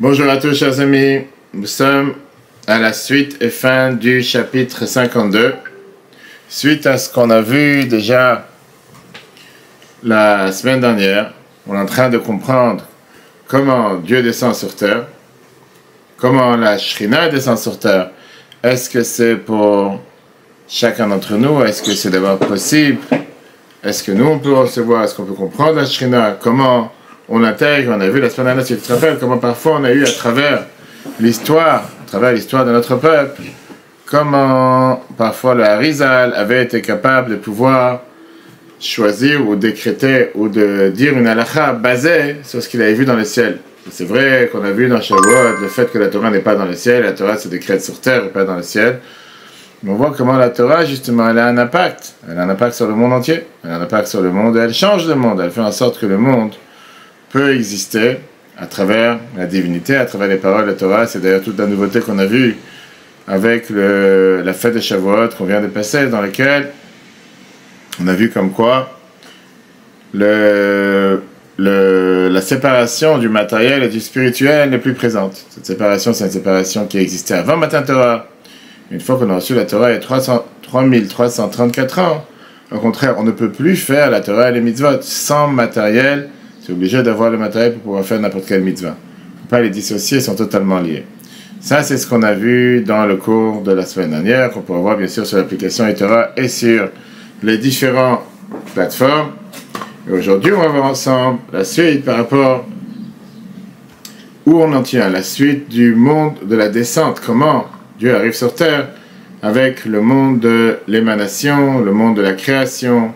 Bonjour à tous chers amis, nous sommes à la suite et fin du chapitre 52. Suite à ce qu'on a vu déjà la semaine dernière, on est en train de comprendre comment Dieu descend sur terre, comment la Shrina descend sur terre. Est-ce que c'est pour chacun d'entre nous? Est-ce que c'est d'abord possible? Est-ce que nous on peut recevoir? Est-ce qu'on peut comprendre la Shrina? Comment on intègre? On a vu la semaine dernière, si tu te rappelles, comment parfois on a eu à travers l'histoire de notre peuple, comment parfois le Harizal avait été capable de pouvoir choisir ou décréter ou de dire une halakha basée sur ce qu'il avait vu dans le ciel. C'est vrai qu'on a vu dans Shavuot le fait que la Torah n'est pas dans le ciel, la Torah se décrète sur terre et pas dans le ciel. Mais on voit comment la Torah, justement, elle a un impact. Elle a un impact sur le monde entier. Elle a un impact sur le monde et elle change le monde. Elle fait en sorte que le monde peut exister à travers la divinité, à travers les paroles de la Torah. C'est d'ailleurs toute la nouveauté qu'on a vue avec la fête de Shavuot qu'on vient de passer, dans laquelle on a vu comme quoi la séparation du matériel et du spirituel n'est plus présente. Cette séparation, c'est une séparation qui existait avant Matan Torah. Une fois qu'on a reçu la Torah il y a 3334 ans, au contraire, on ne peut plus faire la Torah et les mitzvot sans matériel. C'est obligé d'avoir le matériel pour pouvoir faire n'importe quelle mitzvah. Il ne faut pas les dissocier, ils sont totalement liés. Ça, c'est ce qu'on a vu dans le cours de la semaine dernière, qu'on pourra voir bien sûr sur l'application eTorah et sur les différentes plateformes. Et aujourd'hui, on va voir ensemble la suite par rapport où on en tient, la suite du monde de la descente, comment Dieu arrive sur terre avec le monde de l'émanation, le monde de la création,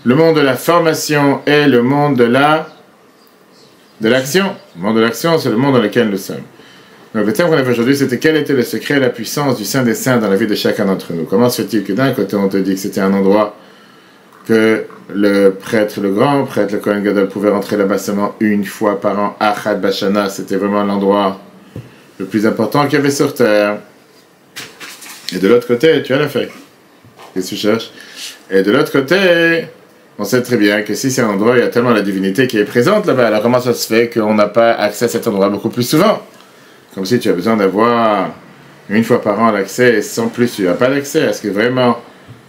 le monde de la formation et le monde de l'action. Le monde de l'action, c'est le monde dans lequel nous sommes. Donc le thème qu'on avait aujourd'hui, c'était quel était le secret et la puissance du Saint des Saints dans la vie de chacun d'entre nous. Comment se fait-il que d'un côté on te dit que c'était un endroit que le prêtre, le grand prêtre, le Kohen Gadol pouvait rentrer là-bas seulement une fois par an, Achad Bashana, c'était vraiment l'endroit le plus important qu'il y avait sur terre. Et de l'autre côté, tu as la feuille. Qu'est-ce que tu cherches? Et de l'autre côté, on sait très bien que si c'est un endroit, il y a tellement la divinité qui est présente là-bas, alors comment ça se fait qu'on n'a pas accès à cet endroit beaucoup plus souvent? Comme si tu as besoin d'avoir une fois par an l'accès et sans plus, tu n'as pas d'accès. Est-ce que vraiment,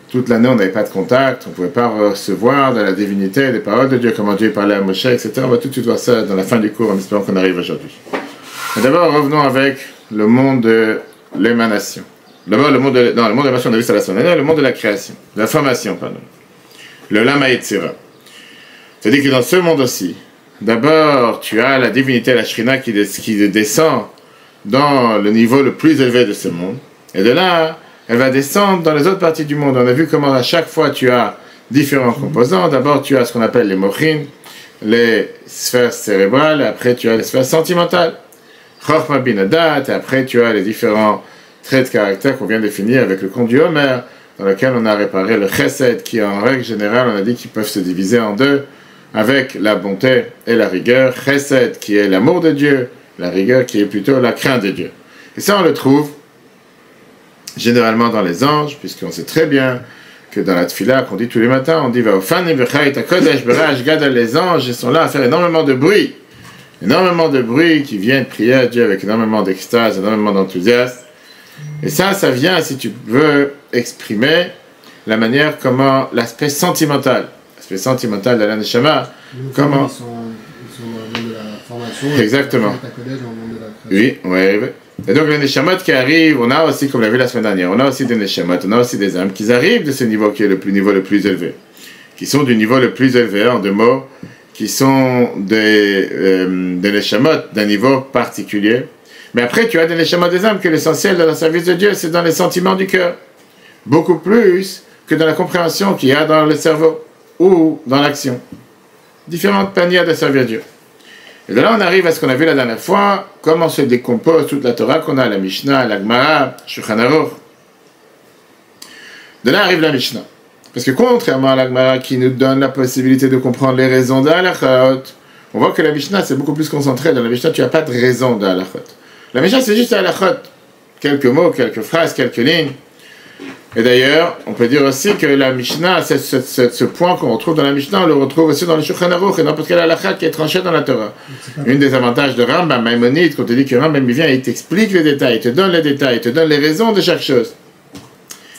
toute l'année, on n'avait pas de contact, on ne pouvait pas recevoir de la divinité, des paroles de Dieu, comment Dieu parlait à Moshe, etc. On va tout de suite voir ça dans la fin du cours, en espérant qu'on arrive aujourd'hui. Mais d'abord, revenons avec le monde de l'émanation. D'abord, le monde de l'émanation, on a vu ça la semaine dernière, le monde de la création, de la formation, pardon. Le Lama Yetzira. C'est-à-dire que dans ce monde aussi, d'abord, tu as la divinité, la Shrina, qui descend dans le niveau le plus élevé de ce monde. Et de là, elle va descendre dans les autres parties du monde. On a vu comment à chaque fois tu as différents composants. D'abord, tu as ce qu'on appelle les mochin, les sphères cérébrales, et après tu as les sphères sentimentales. Chochma bin Adat, et après tu as les différents traits de caractère qu'on vient de définir avec le conte du Homer, dans lequel on a réparé le chesed, qui en règle générale, on a dit qu'ils peuvent se diviser en deux, avec la bonté et la rigueur. Chesed, qui est l'amour de Dieu, la rigueur, qui est plutôt la crainte de Dieu. Et ça, on le trouve généralement dans les anges, puisqu'on sait très bien que dans la tfila qu'on dit tous les matins, on dit les anges, ils sont là à faire énormément de bruit qui viennent prier à Dieu avec énormément d'extase, énormément d'enthousiasme. Et ça vient, si tu veux, exprimer la manière comment l'aspect sentimental de la Neshama, comment... Ils sont dans le monde de la formation. Exactement. Oui. Et donc les Neshamot qui arrivent, on a aussi, comme on l'a vu la semaine dernière, on a aussi des Neshamot, on a aussi des âmes qui arrivent de ce niveau qui est le niveau le plus élevé, qui sont du niveau le plus élevé, en deux mots, qui sont des Neshamot d'un niveau particulier. Mais après, tu as des Neshamot des âmes que l'essentiel de la service de Dieu, c'est dans les sentiments du cœur. Beaucoup plus que dans la compréhension qu'il y a dans le cerveau ou dans l'action. Différentes manières de servir Dieu. Et de là, on arrive à ce qu'on a vu la dernière fois, comment se décompose toute la Torah qu'on a, la Mishnah, la Gemara, Shulchan Aruch. De là arrive la Mishnah. Parce que contrairement à la Gemara qui nous donne la possibilité de comprendre les raisons de halachot, on voit que la Mishnah, c'est beaucoup plus concentré. Dans la Mishnah, tu n'as pas de raison de halachot. La Mishnah, c'est juste halachot. Quelques mots, quelques phrases, quelques lignes. Et d'ailleurs, on peut dire aussi que la Mishnah, ce point qu'on retrouve dans la Mishnah, on le retrouve aussi dans le Shulchan Aruch et n'importe quelle halakha qui est tranchée dans la Torah. Une des avantages de Rambam, Maïmonide, quand on te dit que Rambam il vient et il t'explique les détails, il te donne les détails, il te donne les raisons de chaque chose.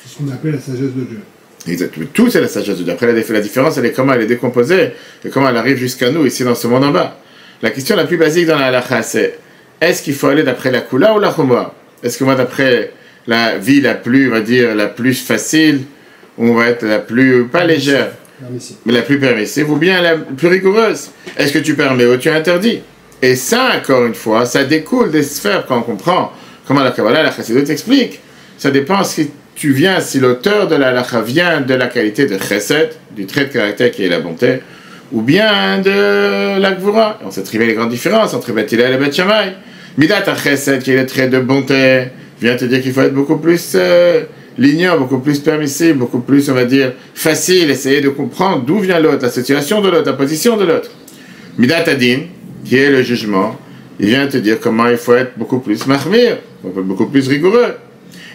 C'est ce qu'on appelle la sagesse de Dieu. Exactement. Tout c'est la sagesse de Dieu. Après, la différence, elle est comment elle est décomposée et comment elle arrive jusqu'à nous, ici dans ce monde en bas. La question la plus basique dans la halakha, c'est est-ce qu'il faut aller d'après la Kula ou la Chumra? Est-ce qu'on va d'après la vie la plus, on va dire, la plus facile, ou on va être la plus, pas légère, mais la plus permissive, ou bien la plus rigoureuse? Est-ce que tu permets ou tu interdis? Et ça, encore une fois, ça découle des sphères quand on comprend comment la Kabbalah, la Chassidut t'explique. Ça dépend si tu viens, si l'auteur de la halakha vient de la qualité de Chesed, du trait de caractère qui est la bonté, ou bien de la Gvura. On sait très bien les grandes différences entre Beth Hillel et Beth Shammai. Midat HaChesed, qui est le trait de bonté, vient te dire qu'il faut être beaucoup plus lignant, beaucoup plus permissible, beaucoup plus, on va dire, facile, essayer de comprendre d'où vient l'autre, la situation de l'autre, la position de l'autre. Midat Hadin, qui est le jugement, il vient te dire comment il faut être beaucoup plus mahmir, beaucoup plus rigoureux.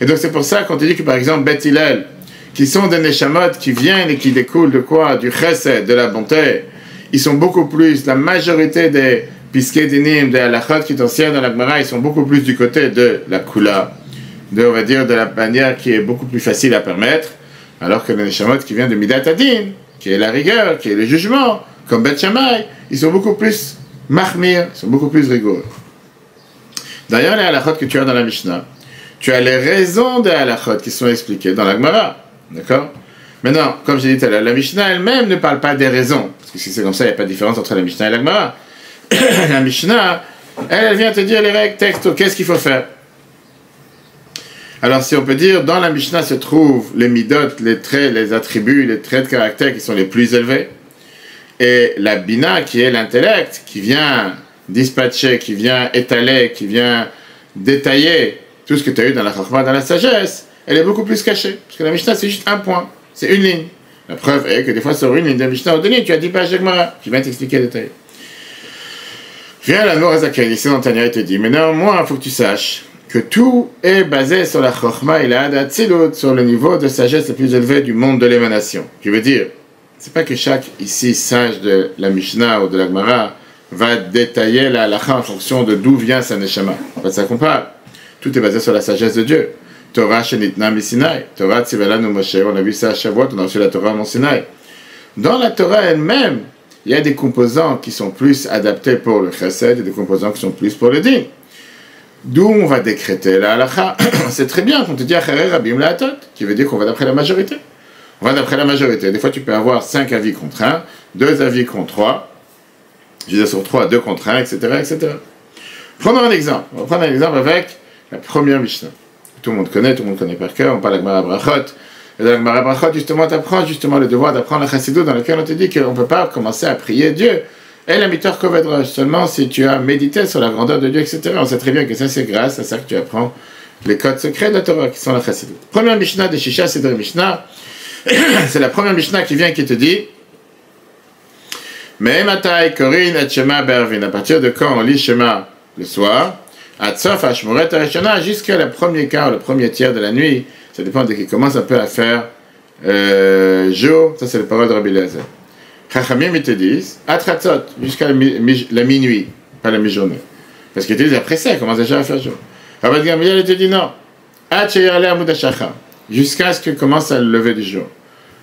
Et donc c'est pour ça qu'on te dit que par exemple Beth Hillel, qui sont des neshamot qui viennent et qui découlent de quoi? Du chesed, de la bonté, ils sont beaucoup plus, la majorité des Piskei Dinim, des halachot qui t'enseignent dans la Gemara, ils sont beaucoup plus du côté de la kula, on va dire de la manière qui est beaucoup plus facile à permettre, alors que les neshamot qui viennent de Midat Hadin, qui est la rigueur, qui est le jugement, comme Beth Shammai, ils sont beaucoup plus mahmir, ils sont beaucoup plus rigoureux. D'ailleurs, les halachot que tu as dans la Mishnah, tu as les raisons des halachot qui sont expliquées dans la Gemara, d'accord? Maintenant, comme j'ai dit tout à l'heure, la Mishnah elle-même ne parle pas des raisons, parce que si c'est comme ça, il n'y a pas de différence entre la Mishnah et la Gemara. La Mishnah, elle vient te dire les règles, textes, qu'est-ce qu'il faut faire. Alors, si on peut dire, dans la Mishnah se trouvent les midot, les traits, les attributs, les traits de caractère qui sont les plus élevés, et la Bina, qui est l'intellect, qui vient dispatcher, qui vient étaler, qui vient détailler tout ce que tu as eu dans la Chachma, dans la sagesse, elle est beaucoup plus cachée. Parce que la Mishnah, c'est juste un point, c'est une ligne. La preuve est que des fois, sur une ligne de Mishnah, au dernier, tu as 10 pages de Gemara, qui vient t'expliquer le détail. Viens la Nourazaken, ici dans Tanya, il te dit, mais néanmoins, il faut que tu saches que tout est basé sur la Chochma et la Hadatzilut, sur le niveau de sagesse le plus élevé du monde de l'émanation. Je veux dire, c'est pas que chaque ici sage de la Mishnah ou de la Gemara va détailler la halakha en fonction de d'où vient sa neshama. En fait, ça compare. Tout est basé sur la sagesse de Dieu. Torah Shenitna Misinai, Torah Tzivelanu Moshe, on a vu ça à Shavuot, on a reçu la Torah à Mont Sinaï. Dans la Torah elle-même, il y a des composants qui sont plus adaptés pour le chesed et des composants qui sont plus pour le din. D'où on va décréter la halakha. C'est très bien qu'on te dit Acharei Rabim La'atot, qui veut dire qu'on va d'après la majorité. On va d'après la majorité. Des fois, tu peux avoir 5 avis contre 1, 2 avis contre 3, je disais sur 3, 2 contre 1, etc., etc. Prenons un exemple. On va prendre un exemple avec la première Mishnah. Tout le monde connaît par cœur, on parle de la Gemara Brachot. Et dans la Gemara Brachot, justement, tu apprends justement le devoir d'apprendre la Chassidut dans lequel on te dit qu'on ne peut pas commencer à prier Dieu. Et la mitor koved rosh, seulement si tu as médité sur la grandeur de Dieu, etc. On sait très bien que ça, c'est grâce à ça que tu apprends les codes secrets de la Torah, qui sont la Chassidut. Première Mishnah de Shisha, c'est de la Mishnah. C'est la première Mishnah qui vient qui te dit Me'ematai korin et shema bervin. À partir de quand on lit Shema le soir, Atsof Ashmoret Arishana, jusqu'à le premier quart, le premier tiers de la nuit, ça dépend dès qu'il commence un peu à faire jour, ça c'est les paroles de Rabbi Eliezer. Chachamim, ils te disent, Atratzot, jusqu'à la minuit, pas la mi-journée. Parce qu'ils te disent, après ça, il commence déjà à faire jour. Rabbi Gamliel, il te dit non, Atcheyale Amud HaShachar, jusqu'à ce que commence à le lever du jour.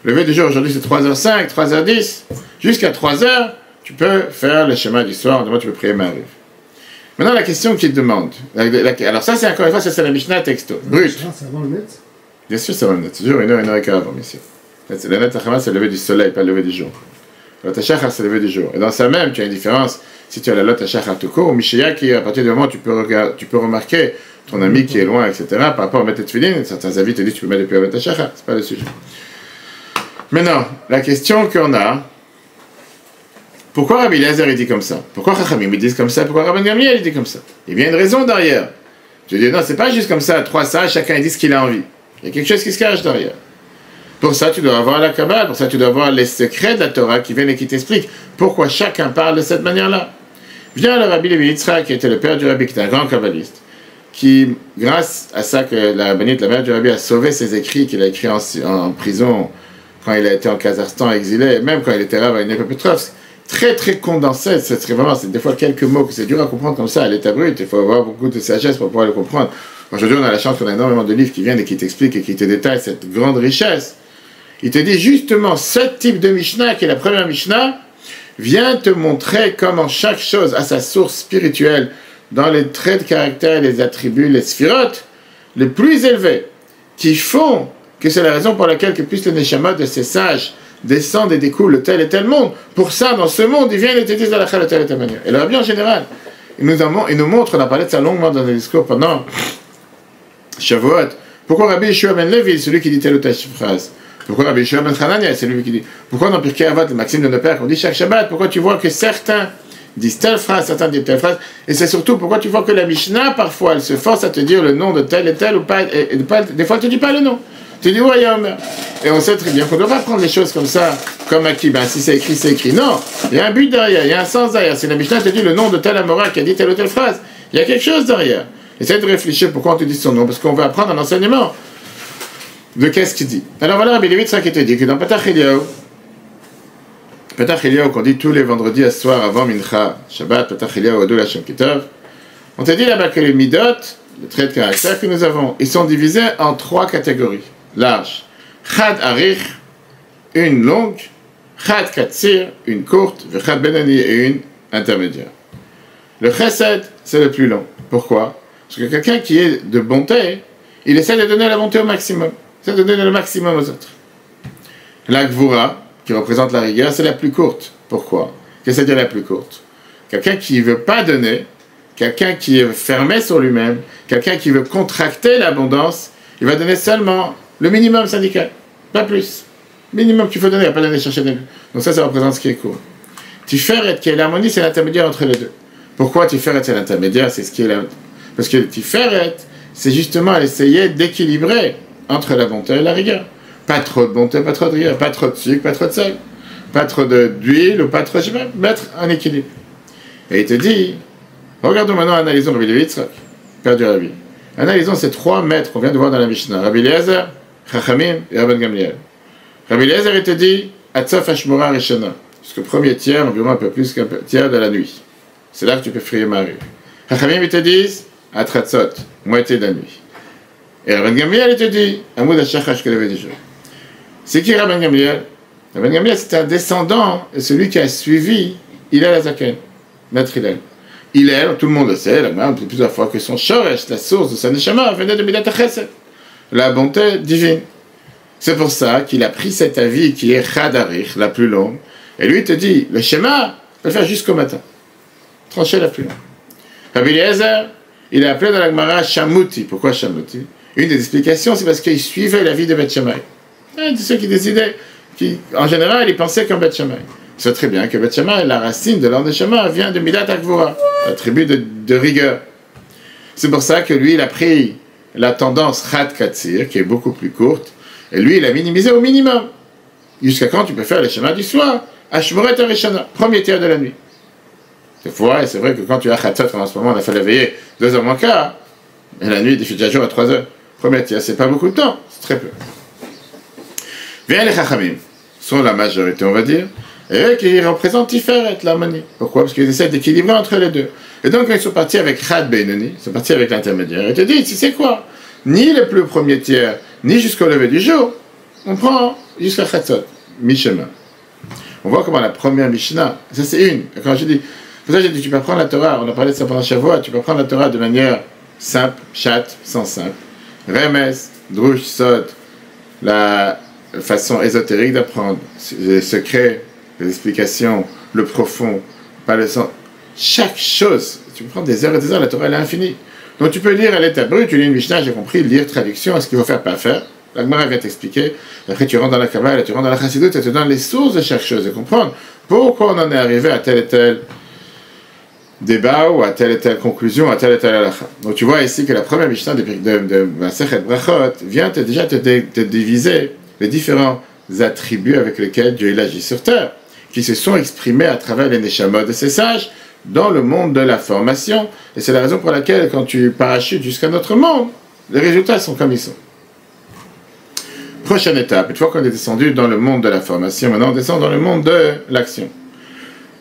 Le lever du jour, aujourd'hui, c'est 3h05, 3h10, jusqu'à 3h, tu peux faire le schéma du soir, demain tu peux prier Ma'ariv. Maintenant, la question qu'il demande. Alors, ça, c'est encore une fois, ça, c'est la Mishnah texto. Brut. C'est avant le net? Bien sûr, c'est avant le net. C'est toujours 1h avant, bien sûr. Le net, c'est le lever du soleil, pas le lever du jour. Le Tachachar, c'est le lever du jour. Et dans ça même, tu as une différence. Si tu as la lot Tachachar tout court, ou Mishéya, qui, à partir du moment où tu peux remarquer ton ami qui est loin, etc., par rapport à mettre tes tefilines, certains avis te disent que tu peux mettre depuis la Tachachar. C'est pas le sujet. Maintenant, la question qu'on a. Pourquoi Rabbi Eliezer il dit comme ça? Pourquoi Chachamim ils disent comme ça? Pourquoi Rabbi Gamliel il dit comme ça? Il y a une raison derrière. Je dis non, c'est pas juste comme ça, 3 sages, chacun il dit ce qu'il a envie. Il y a quelque chose qui se cache derrière. Pour ça, tu dois avoir la Kabbalah, pour ça, tu dois avoir les secrets de la Torah qui viennent et qui t'expliquent pourquoi chacun parle de cette manière-là. Viens le Rabbi Levi Yitzchak, qui était le père du Rabbi, qui était un grand kabbaliste. qui, grâce à ça que la rabbinite, la mère du rabbi, a sauvé ses écrits qu'il a écrits en prison, quand il a été en Kazakhstan exilé, et même quand il était rave à Petrovsk, très très condensé, c'est vraiment, c'est des fois quelques mots que c'est dur à comprendre comme ça à l'état brut, il faut avoir beaucoup de sagesse pour pouvoir le comprendre. Aujourd'hui, on a la chance qu'on a énormément de livres qui viennent et qui t'expliquent et qui te détaillent cette grande richesse. Il te dit justement, ce type de Mishnah, qui est la première Mishnah, vient te montrer comment chaque chose a sa source spirituelle dans les traits de caractère, les attributs, les sphirotes les plus élevés, qui font que c'est la raison pour laquelle que plus les neshamot de ces sages descendent et découlent de tel et tel monde. Pour ça, dans ce monde, ils viennent et te disent la de telle et telle manière. Et le rabbi en général, il nous montre, on a parlé de ça longuement dans le discours pendant Shavuot. Pourquoi Rabbi Yeshua ben Levi, celui qui dit telle ou telle phrase? Pourquoi Rabbi Yeshua ben Hanania, c'est lui qui dit? Pourquoi dans Pirkei Avot, le maxime de nos pères, qu'on dit chaque Shabbat, pourquoi tu vois que certains disent telle phrase, certains disent telle phrase, et c'est surtout pourquoi tu vois que la Mishnah, parfois, elle se force à te dire le nom de tel et tel, ou pas, et des fois, elle ne te dit pas le nom. Tu dis, ouais, il y a Omer. Et on sait très bien qu'on ne doit pas prendre les choses comme ça, comme acquis. Ben, si c'est écrit, c'est écrit. Non, il y a un but derrière, il y a un sens derrière. Si la Mishnah te dit le nom de tel Amora qui a dit telle ou telle phrase, il y a quelque chose derrière. Essaye de réfléchir pourquoi on te dit son nom, parce qu'on veut apprendre un enseignement de qu'est-ce qu'il dit. Alors voilà, Rabbi Levi qui te dit que dans Petach Eliyahu, qu'on dit tous les vendredis à ce soir avant Mincha, Shabbat, Petach Eliyahu, Odou Hashem Kitov, on te dit là-bas que les midot, les traits de caractère que nous avons, ils sont divisés en 3 catégories. Large. Chad Arich, une longue. Chad Katsir, une courte. Chad Benani et une intermédiaire. Le Chesed, c'est le plus long. Pourquoi? Parce que quelqu'un qui est de bonté, il essaie de donner la bonté au maximum. Il essaie de donner le maximum aux autres. La Gvura, qui représente la rigueur, c'est la plus courte. Pourquoi? Qu'est-ce que c'est dire la plus courte? Quelqu'un qui ne veut pas donner, quelqu'un qui est fermé sur lui-même, quelqu'un qui veut contracter l'abondance, il va donner seulement le minimum syndical, pas plus. Minimum qu'il faut donner, il ne va pas donner chercher de plus. Donc ça représente ce qui est court. Tiferet, qui est l'harmonie, c'est l'intermédiaire entre les deux. Pourquoi Tiferet, c'est l'intermédiaire? C'est ce qui est la... Parce que Tiferet, c'est justement essayer d'équilibrer entre la bonté et la rigueur. Pas trop de bonté, pas trop de rigueur, pas trop de sucre, pas trop de sel, pas trop d'huile ou pas trop... Je vais mettre un équilibre. Et il te dit, regardons maintenant, analysons Rabbi Levi Yitzchak, père du Rabbi. Analysons ces 3 maîtres qu'on vient de voir dans la Mishnah. Rabbi Eliezer, Chachamim et Rabban Gamliel. Rabbi Eliezer, il te dit, Atzof Hashmura Rishona, jusqu'au premier tiers, environ un peu plus qu'un tiers de la nuit. C'est là que tu peux frayer Marie. Chachamim, ils te disent, Atratzot, moitié de la nuit. Et Rabban Gamliel, il te dit, Amoud Hashachash que lever du jour. C'est qui Rabban Gamliel? Rabban Gamliel, c'était un descendant, et celui qui a suivi Hillel Hazaken, maître Hillel. Hillel, tout le monde le sait, la même plusieurs fois que son shoresh, la source de sa neshama, venait de Midat HaChesed, la bonté divine. C'est pour ça qu'il a pris cet avis qui est Chad Arich, la plus longue, et lui il te dit, le schéma, on peut le faire jusqu'au matin. Trancher la plus longue. Rabbi Eliezer, il a appelé dans la Gemara Shamuti. Pourquoi Shamuti? Une des explications, c'est parce qu'il suivait la vie de Beth Shammai. Un de ceux qui décidaient, en général, ils pensaient comme Beth Shammai. C'est très bien que Beth Shammai, la racine de l'Andeshama, vient de Midat HaGvura, l'attribut de rigueur. C'est pour ça que lui, il a pris la tendance Chad Katsir, qui est beaucoup plus courte, et lui, il a minimisé au minimum. Jusqu'à quand tu peux faire les schémas du soir? Ashmoret Arishana, premier tiers de la nuit. Des fois, et c'est vrai que quand tu as Chatzot, en ce moment, on a fait la veillée 2h moins quart, et la nuit, il fait déjà jour à 3h. Premier tiers, c'est pas beaucoup de temps, c'est très peu. Viens les Chachamim, sont la majorité, on va dire, et eux qui représentent Tiferet, l'harmonie. Pourquoi? Parce qu'ils essaient d'équilibrer entre les deux. Et donc, quand ils sont partis avec Chad Beinoni, ils sont partis avec l'intermédiaire, ils te disent, tu sais quoi? Ni le plus premier tiers, ni jusqu'au lever du jour, on prend jusqu'à Chatzot, mi-chemin. On voit comment la première Mishnah, ça c'est une. Quand je dis, pour ça j'ai dit, tu peux prendre la Torah, on a parlé de ça pendant Shavuot, tu peux prendre la Torah de manière simple, chat, sans simple. Remes, Drush, Sod, la façon ésotérique d'apprendre, les secrets, les explications, le profond, pas le sens. Chaque chose, tu peux prendre des heures et des heures, la Torah elle est infinie. Donc tu peux lire à l'état brut, tu lis une Mishnah, j'ai compris, lire, traduction, est-ce qu'il faut faire, pas faire. La Gemara vient t'expliquer, après tu rentres dans la Kabbalah, tu rentres dans la Chassidut, et tu te donnes les sources de chaque chose, et comprendre pourquoi on en est arrivé à tel et tel débat, ou à telle et telle conclusion, à telle et telle halakha. Donc tu vois ici que la première Mishnah de Masechet Brachot vient déjà te diviser les différents attributs avec lesquels Dieu il agit sur terre. qui se sont exprimés à travers les Neshamot de ces sages dans le monde de la formation. Et c'est la raison pour laquelle, quand tu parachutes jusqu'à notre monde, les résultats sont comme ils sont. Prochaine étape, une fois qu'on est descendu dans le monde de la formation, maintenant on descend dans le monde de l'action.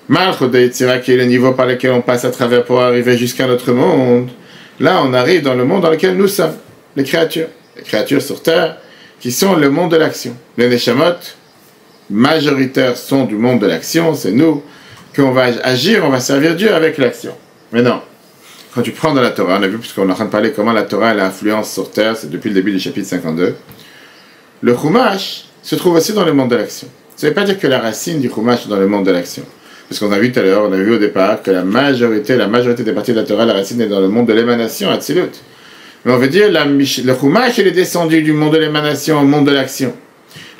Malchut de Yetzira, qui est le niveau par lequel on passe à travers pour arriver jusqu'à notre monde. Là, on arrive dans le monde dans lequel nous sommes, les créatures sur terre, qui sont le monde de l'action. Les Neshamot majoritaires sont du monde de l'action, c'est nous, qu'on va agir, on va servir Dieu avec l'action. Mais non, quand tu prends dans la Torah, on a vu, puisqu'on est en train de parler comment la Torah elle a influence sur terre, c'est depuis le début du chapitre 52, le Chumash se trouve aussi dans le monde de l'action. Ça ne veut pas dire que la racine du Chumash est dans le monde de l'action. Parce qu'on a vu tout à l'heure, on a vu au départ que la majorité des parties de la Torah, la racine est dans le monde de l'émanation, Atzilut. Mais on veut dire, le Chumash, il est descendu du monde de l'émanation au monde de l'action.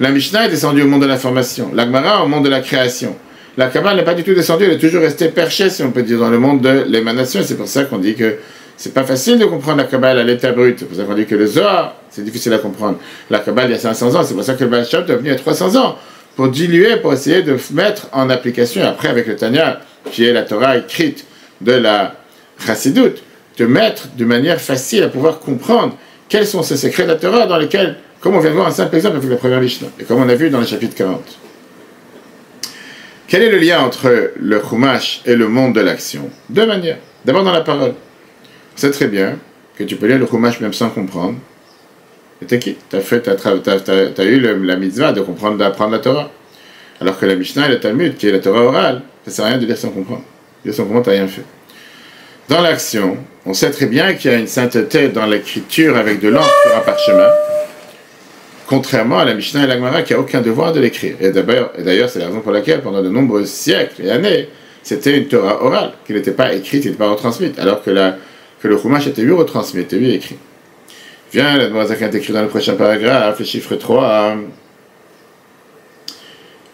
La Mishnah est descendue au monde de la formation. La Gemara au monde de la création. La Kabbale n'est pas du tout descendue, elle est toujours restée perchée, si on peut dire, dans le monde de l'émanation. C'est pour ça qu'on dit que c'est pas facile de comprendre la Kabbale à l'état brut. C'est pour ça qu'on dit que le Zohar, c'est difficile à comprendre. La Kabbale, il y a 500 ans, c'est pour ça que le Baal Shem est venu à 300 ans. Pour diluer, pour essayer de mettre en application, après avec le Tanya, qui est la Torah écrite de la Chassidut, de mettre de manière facile à pouvoir comprendre quels sont ces secrets de la Torah dans lesquels, comme on vient de voir un simple exemple avec la première Mishnah, et comme on a vu dans le chapitre 40. Quel est le lien entre le Chumash et le monde de l'action? Deux manières. D'abord dans la parole. On sait très bien que tu peux lire le Chumash même sans comprendre. Et t'es qui? T'as eu la mitzvah de comprendre, d'apprendre la Torah. Alors que la Mishnah et le Talmud, qui est la Torah orale, ça ne sert à rien de lire sans comprendre. Lire sans comprendre, t'as rien fait. Dans l'action, on sait très bien qu'il y a une sainteté dans l'écriture avec de l'encre sur un parchemin, contrairement à la Mishnah et la Gemara qui n'a aucun devoir de l'écrire. Et d'ailleurs, c'est la raison pour laquelle, pendant de nombreux siècles et années, c'était une Torah orale, qui n'était pas écrite, qui n'était pas retransmise, alors que le Chumash était lui retransmis, était lui écrit. Viens, la Morazaka est écrit dans le prochain paragraphe, le chiffre 3.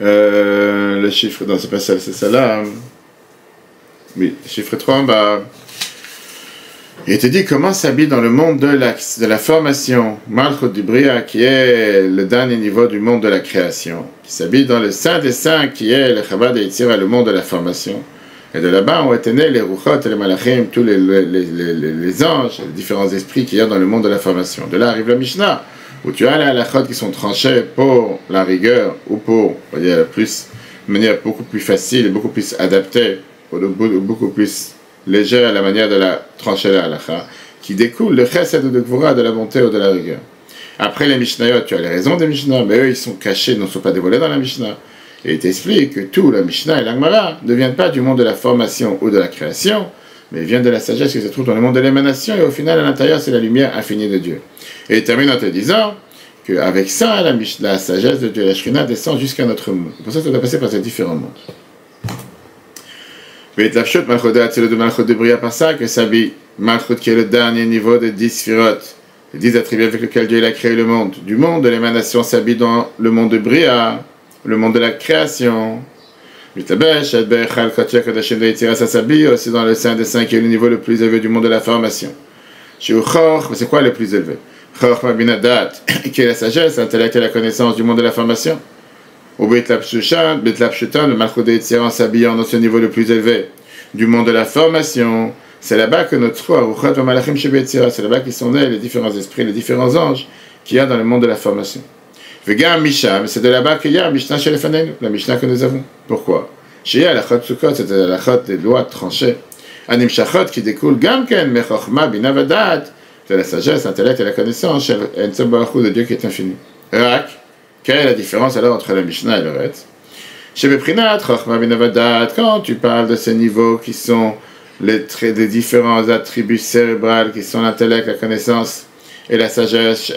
Le chiffre, non, c'est pas ça, c'est celle-là. Oui, le chiffre 3 en bas. Il te dit comment s'habille dans le monde de la formation, Malchut du Bria, qui est le dernier niveau du monde de la création, qui s'habille dans le Saint des Saints, qui est le Chabad et Yitzira, le monde de la formation. Et de là-bas ont été nés les Ruchot et les Malachim, tous les anges, les différents esprits qu'il y a dans le monde de la formation. De là arrive la Mishnah, où tu as les halachot qui sont tranchés pour la rigueur, ou pour, on va dire, de manière beaucoup plus facile et beaucoup plus adaptée, ou beaucoup plus légère à la manière de la trancher la halacha, qui découle le chesed de Gvura, de la bonté ou de la rigueur. Après les Mishnayot, tu as les raisons des Mishnah, mais eux, ils sont cachés, ne sont pas dévoilés dans la Mishnah. Et il t'explique que tout la Mishnah et la Gemara ne viennent pas du monde de la formation ou de la création, mais viennent de la sagesse qui se trouve dans le monde de l'émanation, et au final, à l'intérieur, c'est la lumière infinie de Dieu. Et il termine en te disant qu'avec ça, la sagesse de Dieu, la Shrina, descend jusqu'à notre monde. C'est pour ça que ça doit passer par ces différents mondes. Mais Tlapshut, Malchut c'est le Malchut de Bria par ça, que s'habille Malchut qui est le dernier niveau des 10 Sphirot, les 10 attributs avec lesquels Dieu a créé le monde. Du monde de l'émanation s'habille dans le monde de Bria, le monde de la création. Ça s'habille aussi dans le Saint des Saints qui est le niveau le plus élevé du monde de la formation. C'est quoi le plus élevé? Qui est la sagesse, l'intellect et la connaissance du monde de la formation. Au Betlapshutan, le Malchut de Yitzhak s'habillant dans ce niveau le plus élevé du monde de la formation. C'est là-bas que notre Ruchot va Malachim chez Yitzhak, c'est là-bas qu'ils sont nés les différents esprits, les différents anges qu'il y a dans le monde de la formation. Vegam Misham, c'est de là-bas qu'il y a Mishnah chez les Fanenu, la Mishnah que nous avons. Pourquoi? Chez Alachot Sukkot, c'est de l'Alachot des lois tranchées. Anim Shachot qui découle Gamken, Mechochma, Binavadat, de la sagesse, l'intellect et la connaissance, de Dieu qui est infini. Rak, quelle est la différence alors entre la Mishnah et le reste? Chez Beprinat, Chochma, Binavadat, quand tu parles de ces niveaux qui sont les traits des différents attributs cérébrales, qui sont l'intellect, la connaissance, et la sagesse,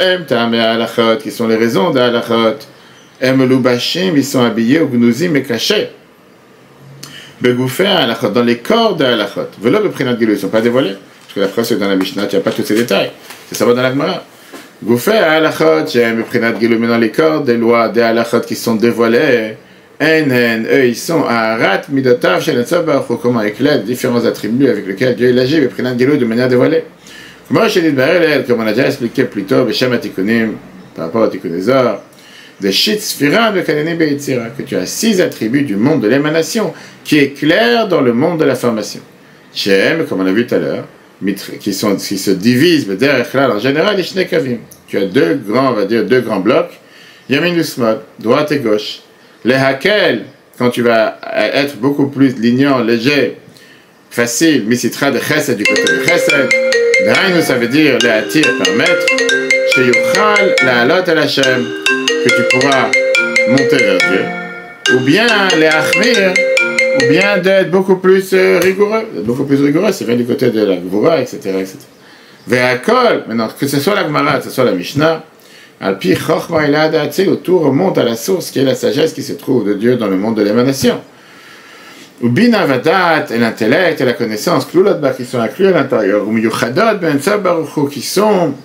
qui sont les raisons d'Alachot, Lubashim, ils sont habillés, Gnuzim et cachés. Begoufé Alachot, dans les corps d'Alachot. Velo Beprinat Gilou, ils ne sont pas dévoilés. Parce que la phrase est dans la Mishnah, tu n'as pas tous ces détails. C'est ça va dans la Gemara. Goufé Alachot, Beprinat Gilou, mais dans les corps des lois d'Alachot qui sont dévoilés, eux, ils sont à Arat, Midotav, Shenetzov, Baruch, comment éclairent différents attributs avec lesquels Dieu agit, Beprinat Gilou, de manière dévoilée. Moi, je dis, comme on a déjà expliqué plus tôt, Beshem Atikunim, par rapport à Tikunezor, de Shit Sphira de Kanene Beitzira, que tu as 6 attributs du monde de l'émanation qui éclairent dans le monde de la formation. Shem, comme on a vu tout à l'heure, qui se divisent en général les Shnekavim. Tu as deux grands blocs, Yamin Usmod, droite et gauche. Les Hakel, quand tu vas être beaucoup plus lignant, léger, facile, Misitra de Chesed du côté de Chesed. Dainu, ça veut dire les Hatir, permettre. Chez Yuchal, la Halot et la Shem, que tu pourras monter vers Dieu. Ou bien les Achmir, ou bien d'être beaucoup plus rigoureux. Beaucoup plus rigoureux, c'est bien du côté de la Gvura, etc. Ve'akol, maintenant, que ce soit la Gemara, que ce soit la Mishnah, Alpi Chochma Ilad Atzil, où tout remonte à la source qui est la sagesse qui se trouve de Dieu dans le monde de l'émanation. Ou Bina Vadat, et l'intellect et la connaissance, Klulot qui sont inclus à l'intérieur, ou Miyuchadot Ben Tzabaruchu, qui sont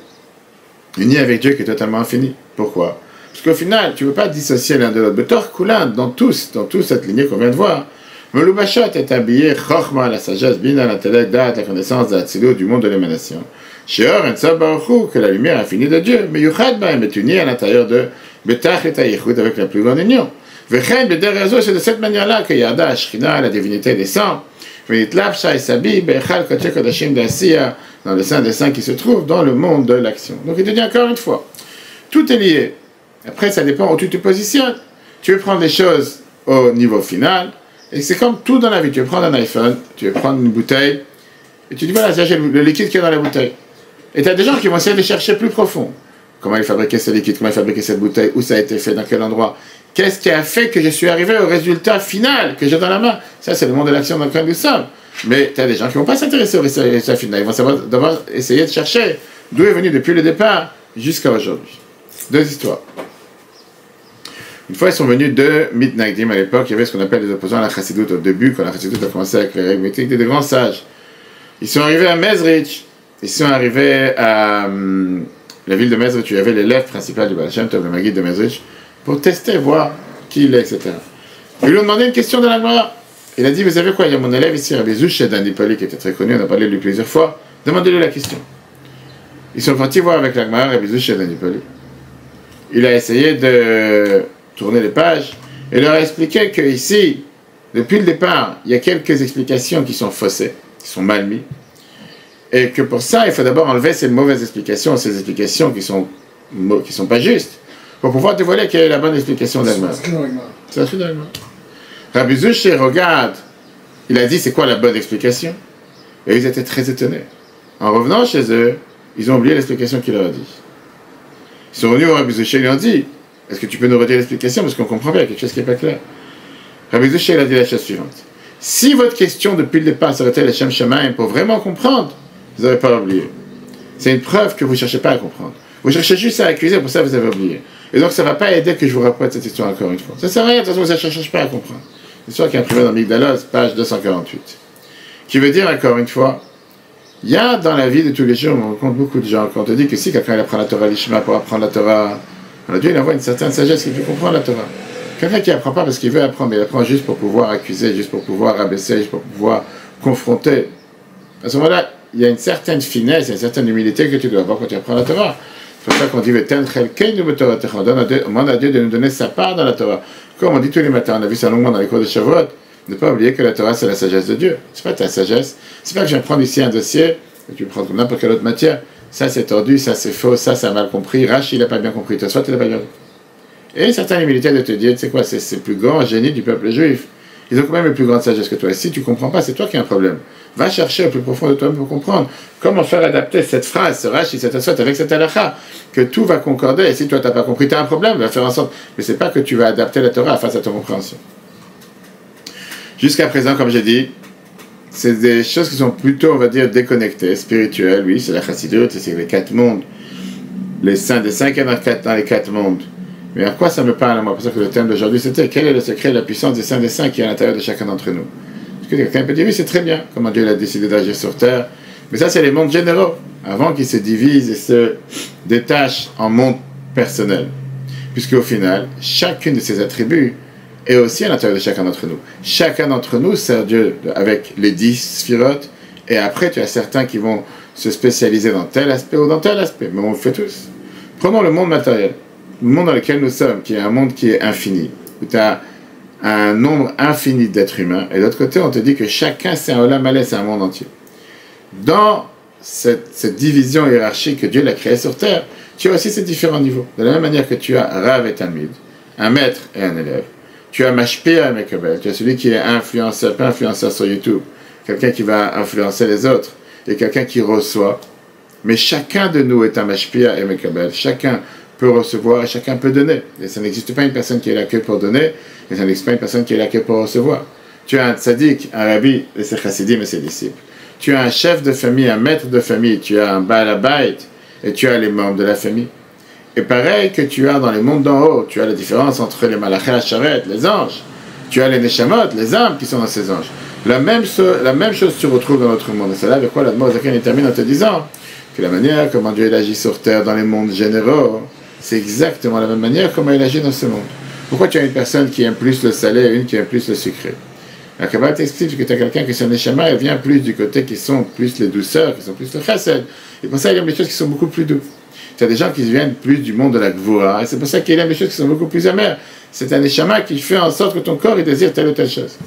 unis avec Dieu qui est totalement infini. Pourquoi? Parce qu'au final, tu ne veux pas dissocier l'un de l'autre. Betor Kulan, dans toute cette lignée qu'on vient de voir, Melubashat est habillé Chochma, la sagesse, Bina, l'intellect, Dat, la connaissance, d'Atzilo, du monde de l'émanation. Sheor en Tzabaruchu, que la lumière infinie de Dieu, mais Yuchad Baem est unie à l'intérieur de Betach et Taïchut avec la plus grande union. Vechen Bederezo, c'est de cette manière-là que Yarda, Shrina, la divinité descend. Venitlap Shai Sabi, Bechal Koche Kodashim d'Asiya, dans le sein des saints qui se trouve dans le monde de l'action. Donc il te dit encore une fois, tout est lié. Après, ça dépend où tu te positionnes. Tu veux prendre les choses au niveau final, et c'est comme tout dans la vie. Tu veux prendre un iPhone, tu veux prendre une bouteille, et tu dis voilà, j'ai le liquide qui est dans la bouteille. Et tu as des gens qui vont essayer de chercher plus profond. Comment il fabriquait ce liquide, comment il fabriquait cette bouteille, où ça a été fait, dans quel endroit. Qu'est-ce qui a fait que je suis arrivé au résultat final que j'ai dans la main? Ça, c'est le monde de l'action dans lequel nous sommes. Mais tu as des gens qui ne vont pas s'intéresser au résultat final. Ils vont devoir essayer de chercher d'où est venu depuis le départ jusqu'à aujourd'hui. 2 histoires. Une fois, ils sont venus de Mitnagdim à l'époque. Il y avait ce qu'on appelle les opposants à la Chassidut au début, quand la Chassidut a commencé avec les règles. Mais ils étaient des grands sages. Ils sont arrivés à Mezrich. Ils sont arrivés à la ville de Mezrich, où il y avait l'élève principal du Baal Shem Tov, le Maguide de Mezrich, pour tester, voir qui il est, etc. Ils lui ont demandé une question de la Gemara. Il a dit, vous savez quoi, il y a mon élève ici, Rabbi Zouche d'Andipoli, qui était très connu, on a parlé de lui plusieurs fois, demandez-lui la question. Ils sont partis voir avec la Gemara, Rabbi Zouche d'Andipoli. Il a essayé de tourner les pages, et leur a expliqué qu'ici, depuis le départ, il y a quelques explications qui sont faussées, qui sont mal mises, et que pour ça, il faut d'abord enlever ces mauvaises explications, ces explications qui sont pas justes, pour pouvoir dévoiler quelle est la bonne explication d'Agmar. C'est inscrit dans l'Agmar. Rabbi Zouché regarde, il a dit c'est quoi la bonne explication? Et ils étaient très étonnés. En revenant chez eux, ils ont oublié l'explication qu'il leur a dit. Ils sont venus au Rabbi Zouché et lui ont dit, est-ce que tu peux nous redire l'explication parce qu'on comprend bien, il y a quelque chose qui n'est pas clair. Rabbi Zouché il a dit la chose suivante. Si votre question depuis le départ serait-elle Shem Shemaim pour vraiment comprendre, vous n'avez pas oublié. C'est une preuve que vous ne cherchez pas à comprendre. Vous cherchez juste à accuser, pour ça vous avez oublié. Et donc ça ne va pas aider que je vous répète cette histoire encore une fois. Ça ne sert à rien, de toute façon vous ne cherchez pas à comprendre. L'histoire qui est imprimée dans Migdalos, page 248. Qui veut dire encore une fois, il y a dans la vie de tous les jours, on rencontre beaucoup de gens, quand on te dit que si quelqu'un apprend la Torah, l'Ishma pour apprendre la Torah, alors Dieu il envoie une certaine sagesse qui peut comprendre la Torah. Quelqu'un qui n'apprend pas parce qu'il veut apprendre, mais il apprend juste pour pouvoir accuser, juste pour pouvoir abaisser, juste pour pouvoir confronter. À ce moment-là, il y a une certaine finesse, une certaine humilité que tu dois avoir quand tu apprends la Torah. C'est pour ça qu'on dit on demande à Dieu de nous donner sa part dans la Torah. Comme on dit tous les matins, on a vu ça longuement dans les cours de Shavuot, ne pas oublier que la Torah c'est la sagesse de Dieu. C'est pas ta sagesse. C'est pas que je viens prendre ici un dossier, et tu prends comme n'importe quelle autre matière. Ça c'est tordu, ça c'est faux, ça a mal compris. Rashi il n'a pas bien compris, toi soit il n'a pas bien compris. Et une certaine humilité de te dire, tu sais quoi, c'est le plus grand génie du peuple juif. Ils ont quand même une plus grande sagesse que toi. Et si tu ne comprends pas, c'est toi qui as un problème. Va chercher au plus profond de toi-même pour comprendre comment faire adapter cette phrase, ce Rashi, cette aswat avec cette halakha, que tout va concorder. Et si toi, tu n'as pas compris, tu as un problème, va faire en sorte. Mais ce n'est pas que tu vas adapter la Torah face à ton compréhension. Jusqu'à présent, comme j'ai dit, c'est des choses qui sont plutôt, on va dire, déconnectées, spirituelles. Oui, c'est la chassidut, c'est les 4 mondes. Les saints des 5 dans les 4 mondes. Mais à quoi ça me parle à moi? Parce que le thème d'aujourd'hui, c'était quel est le secret de la puissance des saints qui est à l'intérieur de chacun d'entre nous? Parce que quelqu'un peut dire, oui, c'est très bien, comment Dieu a décidé d'agir sur terre. Mais ça, c'est les mondes généraux, avant qu'ils se divisent et se détachent en mondes personnels. Puisqu'au final, chacune de ces attributs est aussi à l'intérieur de chacun d'entre nous. Chacun d'entre nous sert Dieu avec les 10 sphirotes, et après, tu as certains qui vont se spécialiser dans tel aspect ou dans tel aspect. Mais on le fait tous. Prenons le monde matériel. le monde dans lequel nous sommes, qui est un monde qui est infini, où tu as un nombre infini d'êtres humains, et de l'autre côté, on te dit que chacun, c'est un Olam Malé, c'est un monde entier. Dans cette division hiérarchique que Dieu l'a créée sur Terre, tu as aussi ces différents niveaux. De la même manière que tu as Rav et Talmid, un maître et un élève, tu as Mashpia et Mekabel, tu as celui qui est influenceur, pas influenceur sur YouTube, quelqu'un qui va influencer les autres, et quelqu'un qui reçoit. Mais chacun de nous est un Mashpia et Mekabel. Chacun peut recevoir et chacun peut donner. Et ça n'existe pas une personne qui est là que pour donner, et ça n'existe pas une personne qui est là que pour recevoir. Tu as un tzaddik, un rabbi, et ses chassidim et ses disciples. Tu as un chef de famille, un maître de famille, tu as un Baal Habayit, et tu as les membres de la famille. Et pareil que tu as dans les mondes d'en haut, tu as la différence entre les Malachim Hacharet, les anges. Tu as les Neshamot, les âmes qui sont dans ces anges. La même chose tu retrouves dans notre monde. Et c'est là avec quoi l'Admor Zaken termine en te disant que la manière comment Dieu agit sur terre dans les mondes généraux, c'est exactement la même manière comment il agit dans ce monde. Pourquoi tu as une personne qui aime plus le salé et une qui aime plus le sucré? La Kabbalah t'explique que tu as quelqu'un qui est sur Neshama, elle vient plus du côté qui sont plus les douceurs, qui sont plus le chesed. Et pour ça, il aime les choses qui sont beaucoup plus douces. Tu as des gens qui viennent plus du monde de la Gvura, et c'est pour ça qu'il aime les choses qui sont beaucoup plus amères. C'est un Neshama qui fait en sorte que ton corps il désire telle ou telle chose.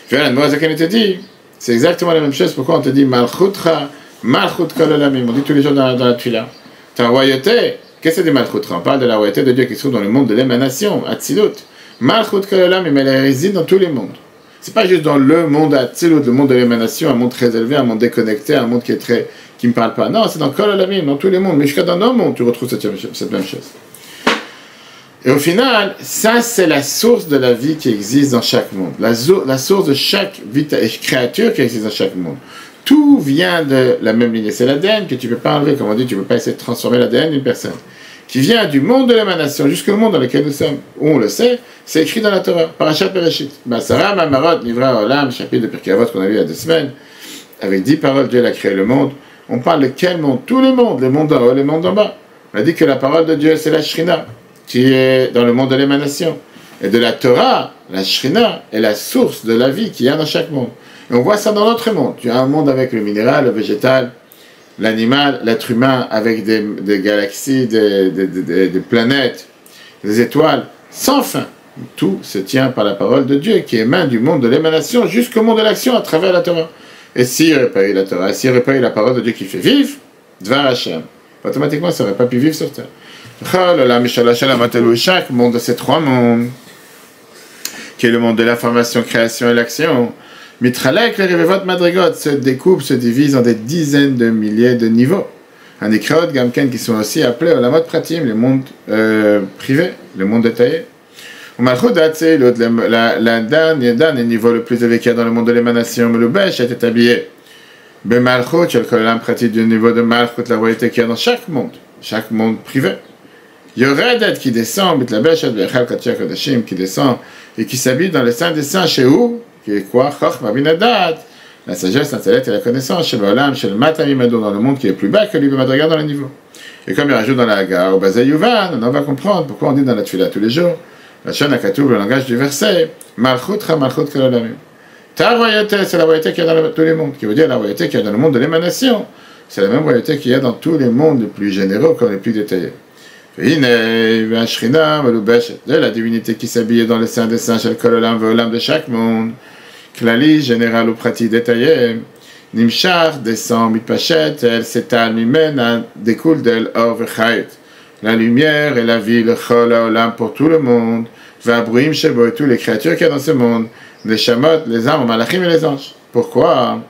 Puis la Moazakan te dit, c'est exactement la même chose. Pourquoi on te dit Malchutra, Malchut Kol Olamim? On dit tous les jours dans la Tfila. Ta royauté, qu'est-ce que c'est des Malchutra? On parle de la royauté de Dieu qui se trouve dans le monde de l'émanation, Atzilut. Malchut Kol Olamim, elle réside dans tous les mondes. C'est pas juste dans le monde Atzilut, le monde de l'émanation, un monde très élevé, un monde déconnecté, un monde qui me parle pas. Non, c'est dans Kol Olamim, dans tous les mondes. Mais jusqu'à dans nos mondes, tu retrouves cette même chose. Et au final, ça c'est la source de la vie qui existe dans chaque monde. La source de chaque créature qui existe dans chaque monde. Tout vient de la même lignée. C'est l'ADN que tu ne peux pas enlever. Comme on dit, tu ne peux pas essayer de transformer l'ADN d'une personne. Qui vient du monde de l'émanation jusqu'au monde dans lequel nous sommes. Où on le sait, c'est écrit dans la Torah. Parashat Bereshit. Basara, Mamarot, Nivra, Olam, chapitre de Pirkei Avot qu'on a vu il y a 2 semaines. Avec 10 paroles, Dieu a créé le monde. On parle de quel monde? Tous les mondes. Les mondes d'en haut, les mondes d'en bas. On a dit que la parole de Dieu, c'est la Shrina, qui est dans le monde de l'émanation. Et de la Torah, la Shrina est la source de la vie qu'il y a dans chaque monde. Et on voit ça dans notre monde. Tu as un monde avec le minéral, le végétal, l'animal, l'être humain, avec des galaxies, des planètes, des étoiles, sans fin. Tout se tient par la parole de Dieu, qui émane du monde de l'émanation jusqu'au monde de l'action à travers la Torah. Et s'il n'y aurait pas eu la Torah, s'il n'y aurait pas eu la parole de Dieu qui fait vivre, Dvar Hashem, automatiquement, ça n'aurait pas pu vivre sur terre. Chaque monde de ces 3 mondes, qui est le monde de l'information, création et l'action, Mitralek, les Revevot Madrigot, se découpe, se divise en des dizaines de milliers de niveaux. Un Ikraot, Gamken, qui sont aussi appelés la mode pratim, les mondes privés, le monde détaillé. Le dernier niveau le plus élevé qu'il y a dans le monde de l'émanation, mais le Besh est habillé. Bemalchut, tu as le kolam pratique du niveau de Malchut, la royauté qu'il y a dans chaque monde privé. Yoredet qui descend, qui descend et qui s'habille dans le Saint des Saints, chez où? Qui est quoi? Chochma binadat, la sagesse, l'intellect et la connaissance, chez Baolam, chez le Matamimado, dans le monde qui est plus bas que lui, Madrigal dans le niveau. Et comme il rajoute dans la Hagar, au Bazay Yuvan, on va comprendre pourquoi on dit dans la Tfila tous les jours, la Shon Akatoub, le langage du verset, Malchutra, Malchut Kololamim. Ta royauté, c'est la royauté qu'il y a dans tous les mondes, qui veut dire la royauté qu'il y a dans le monde de l'émanation. C'est la même royauté qu'il y a dans tous les mondes les plus généraux comme les plus détaillés. De la divinité qui s'habille dans le sein des saints, chez Kololam, Volam de chaque monde. Klali, général ou pratique détaillé. Nimshar, descend, mitpachet, elle s'étale, mimena, découle d'elle, or vechait. La lumière et la vie, le chol, olam pour tout le monde. Vabruim, shebo et toutes les créatures qu'il y a dans ce monde. Les shamot, les âmes, malachim et les anges. Pourquoi?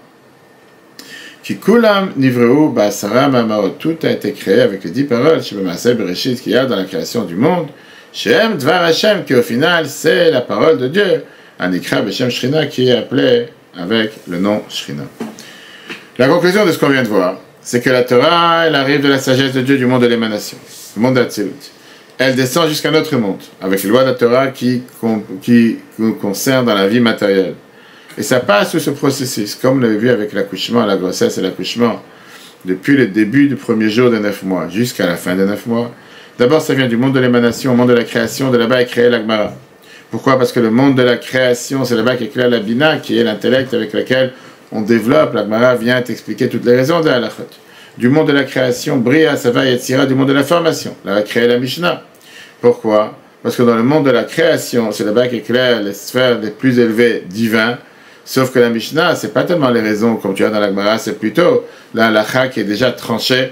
Kikulam nivreu basara mamao, tout a été créé avec les 10 paroles chez B'maaseh Bereshit qu'il y a dans la création du monde. Shem Dvar Hashem, qui au final c'est la parole de Dieu. Anikra Beshem Shrina, qui est appelé avec le nom Shrina. La conclusion de ce qu'on vient de voir, c'est que la Torah, elle arrive de la sagesse de Dieu du monde de l'émanation, le monde d'Atzilut. Elle descend jusqu'à notre monde, avec les lois de la Torah qui nous concernent dans la vie matérielle. Et ça passe sous ce processus, comme on l'avait vu avec l'accouchement, la grossesse et l'accouchement, depuis le début du premier jour de 9 mois jusqu'à la fin de 9 mois. D'abord, ça vient du monde de l'émanation, au monde de la création, de là-bas est créé l'Agmara. Pourquoi? Parce que le monde de la création, c'est là-bas qu'est créé la Bina, qui est l'intellect avec lequel on développe. L'Agmara vient t'expliquer toutes les raisons de la halachot. du monde de la création, Bria, Sava et Yetzira, du monde de la formation. Là, va créer la Mishnah. Pourquoi? Parce que dans le monde de la création, c'est là-bas qu'éclairent les sphères les plus élevées divins. Sauf que la Mishnah, c'est pas tellement les raisons, comme tu as dans la Gemara, c'est plutôt la halakha qui est déjà tranchée,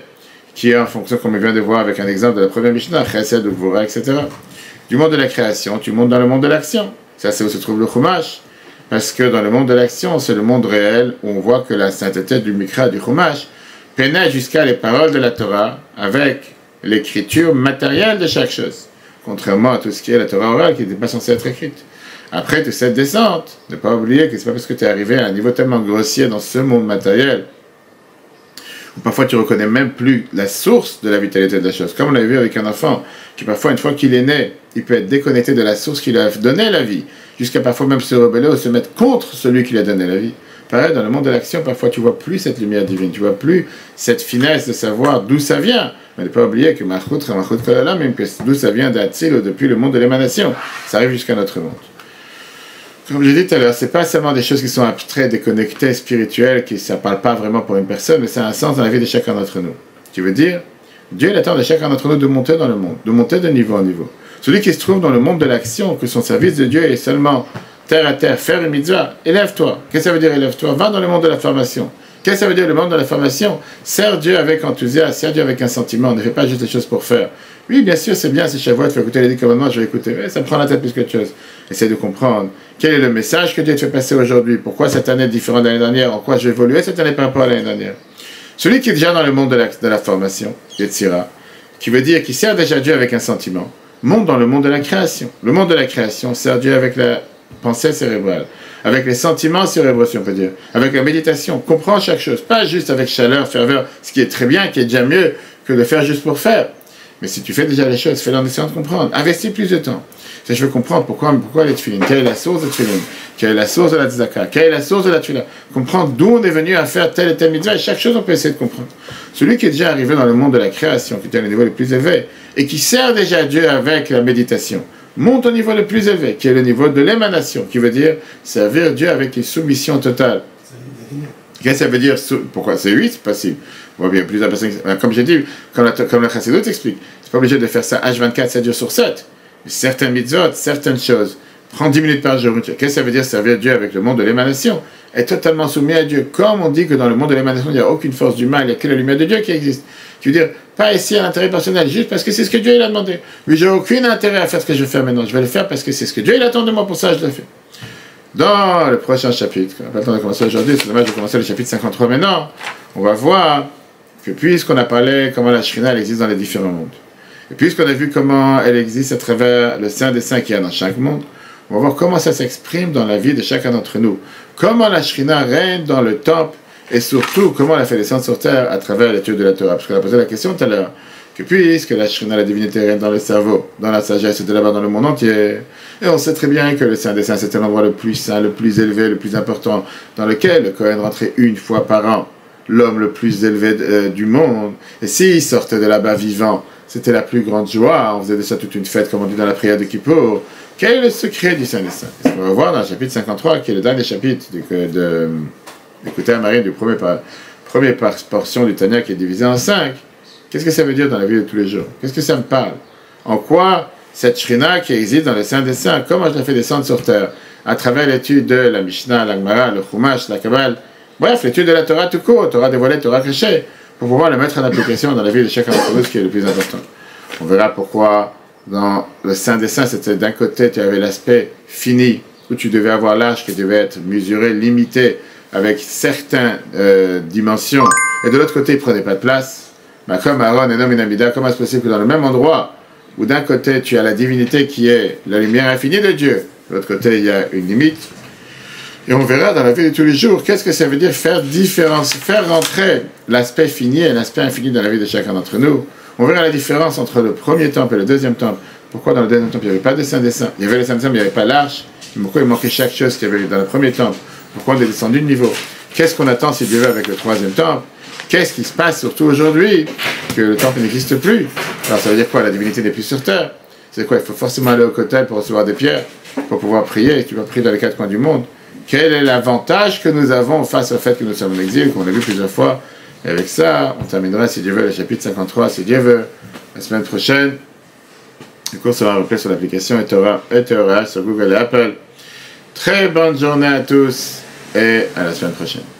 qui est en fonction, comme on vient de voir avec un exemple de la première Mishnah, Chesed, Gvura, etc. Du monde de la création, tu montes dans le monde de l'action. Ça, c'est où se trouve le Chumash. Parce que dans le monde de l'action, c'est le monde réel où on voit que la sainteté du Mikra, du Chumash, pénètre jusqu'à les paroles de la Torah avec l'écriture matérielle de chaque chose. Contrairement à tout ce qui est la Torah orale qui n'est pas censée être écrite. Après toute cette descente, ne pas oublier que c'est pas parce que tu es arrivé à un niveau tellement grossier dans ce monde matériel, où parfois tu reconnais même plus la source de la vitalité de la chose. Comme on l'avait vu avec un enfant, qui parfois, une fois qu'il est né, il peut être déconnecté de la source qui lui a donné la vie, jusqu'à parfois même se rebeller ou se mettre contre celui qui lui a donné la vie. Pareil, dans le monde de l'action, parfois tu vois plus cette lumière divine, tu vois plus cette finesse de savoir d'où ça vient. Mais ne pas oublier que même que d'où ça vient d'Atzil, depuis le monde de l'émanation, ça arrive jusqu'à notre monde. Comme j'ai dit tout à l'heure, c'est pas seulement des choses qui sont abstraites, déconnectées, spirituelles, qui ça parle pas vraiment pour une personne, mais ça a un sens dans la vie de chacun d'entre nous. Tu veux dire, Dieu il attend de chacun d'entre nous de monter dans le monde, de monter de niveau en niveau. Celui qui se trouve dans le monde de l'action, que son service de Dieu est seulement terre à terre, faire une mitzvah, élève-toi. Qu'est-ce que ça veut dire élève-toi? Va dans le monde de la formation. Qu'est-ce que ça veut dire le monde de la formation? Sers Dieu avec enthousiasme, sers Dieu avec un sentiment, ne fais pas juste des choses pour faire. Oui, bien sûr, c'est bien, c'est Shavuot, il faut écouter les 10 commandements, je vais écouter, mais ça me prend la tête plus que de choses. Essaie de comprendre quel est le message que Dieu te fait passer aujourd'hui, pourquoi cette année est différente de l'année dernière, en quoi je vais évoluer cette année par rapport à l'année dernière. Celui qui est déjà dans le monde de la formation, Yetzira, qui veut dire qu'il sert déjà Dieu avec un sentiment, monte dans le monde de la création. Le monde de la création sert Dieu avec la pensée cérébrale, avec les sentiments cérébraux, si on peut dire, avec la méditation, comprend chaque chose, pas juste avec chaleur, ferveur, ce qui est très bien, qui est déjà mieux que de faire juste pour faire. Mais si tu fais déjà les choses, fais-le en essayant de comprendre. Investis plus de temps. Si je veux comprendre pourquoi les tefilin, quelle est la source de tefilin, quelle est la source de la tzedaka, quelle est la source de la tefila, comprendre d'où on est venu à faire telle et telle mitzvah, et chaque chose on peut essayer de comprendre. Celui qui est déjà arrivé dans le monde de la création, qui est à le niveau le plus élevé, et qui sert déjà Dieu avec la méditation, monte au niveau le plus élevé, qui est le niveau de l'émanation, qui veut dire servir Dieu avec une soumission totale. Qu'est-ce que ça veut dire? Pourquoi? C'est 8, c'est possible. On voit bien plusieurs personnes. Comme j'ai dit, comme la Chassidut explique, c'est pas obligé de faire ça H24, 7 jours sur 7. Mais certaines mitzvot, certaines choses, prends 10 minutes par jour. Qu'est-ce que ça veut dire servir Dieu avec le monde de l'émanation? Être totalement soumis à Dieu. Comme on dit que dans le monde de l'émanation, il n'y a aucune force du mal, il n'y a que la lumière de Dieu qui existe. Tu veux dire, pas ici à l'intérêt personnel, juste parce que c'est ce que Dieu il a demandé. Oui, j'ai aucun intérêt à faire ce que je fais maintenant. Je vais le faire parce que c'est ce que Dieu il attend de moi, pour ça je le fais. Dans le prochain chapitre, on n'a pas le temps de commencer aujourd'hui, c'est dommage de commencer le chapitre 53 maintenant, on va voir que puisqu'on a parlé comment la Shrina elle existe dans les différents mondes, et puisqu'on a vu comment elle existe à travers le Saint des Saints qu'il y a dans chaque monde, on va voir comment ça s'exprime dans la vie de chacun d'entre nous. Comment la Shrina règne dans le temple, et surtout comment elle a fait descendre sur terre à travers l'étude de la Torah. Parce qu'on a posé la question tout à l'heure, que puisque la Shrina, la divinité règne dans le cerveau, dans la sagesse, et de là-bas dans le monde entier, et on sait très bien que le Saint des Saints, c'était l'endroit le plus saint, le plus élevé, le plus important, dans lequel le Kohen rentrait une fois par an, l'homme le plus élevé du monde, et s'il sortait de là-bas vivant, c'était la plus grande joie, on faisait de ça toute une fête, comme on dit dans la prière de Kippour. Quel est le secret du Saint des Saints? C'est ce qu'on va voir dans le chapitre 53, qui est le dernier chapitre d'écouter à Marie, du première portion du Tanya qui est divisé en 5. Qu'est-ce que ça veut dire dans la vie de tous les jours? Qu'est-ce que ça me parle? En quoi cette Shrina qui existe dans le Saint des Saints, comment je la fais descendre sur terre? À travers l'étude de la Mishnah, la Gemara, le Chumash, la Kabbale, bref, l'étude de la Torah tout court, Torah dévoilée, Torah cachée, pour pouvoir la mettre en application dans la vie de chacun d'entre nous, ce qui est le plus important. On verra pourquoi dans le Saint des Saints, c'était d'un côté, tu avais l'aspect fini, où tu devais avoir l'âge qui devait être mesuré, limité, avec certaines dimensions, et de l'autre côté, il ne prenait pas de place. Comme Aaron et Nom et Amida, comment est-ce possible que dans le même endroit, où d'un côté tu as la divinité qui est la lumière infinie de Dieu, de l'autre côté il y a une limite, et on verra dans la vie de tous les jours, qu'est-ce que ça veut dire faire rentrer l'aspect fini et l'aspect infini dans la vie de chacun d'entre nous. On verra la différence entre le premier temple et le deuxième temple. Pourquoi dans le deuxième temple il n'y avait pas de Saint des Saints? Il y avait le Saint des Saints mais il n'y avait pas l'arche. Pourquoi il manquait chaque chose qu'il y avait dans le premier temple? Pourquoi on est descendu de niveau? Qu'est-ce qu'on attend s'il devait avec le troisième temple? Qu'est-ce qui se passe surtout aujourd'hui que le temple n'existe plus? Alors ça veut dire quoi? La divinité n'est plus sur terre. C'est quoi? Il faut forcément aller au kotel pour recevoir des pierres, pour pouvoir prier. Tu vas prier dans les 4 coins du monde. Quel est l'avantage que nous avons face au fait que nous sommes en exil, qu'on a vu plusieurs fois? Et avec ça, on terminera, si Dieu veut, le chapitre 53, si Dieu veut, la semaine prochaine. Le cours sera repris sur l'application Etora sur Google et Apple. Très bonne journée à tous et à la semaine prochaine.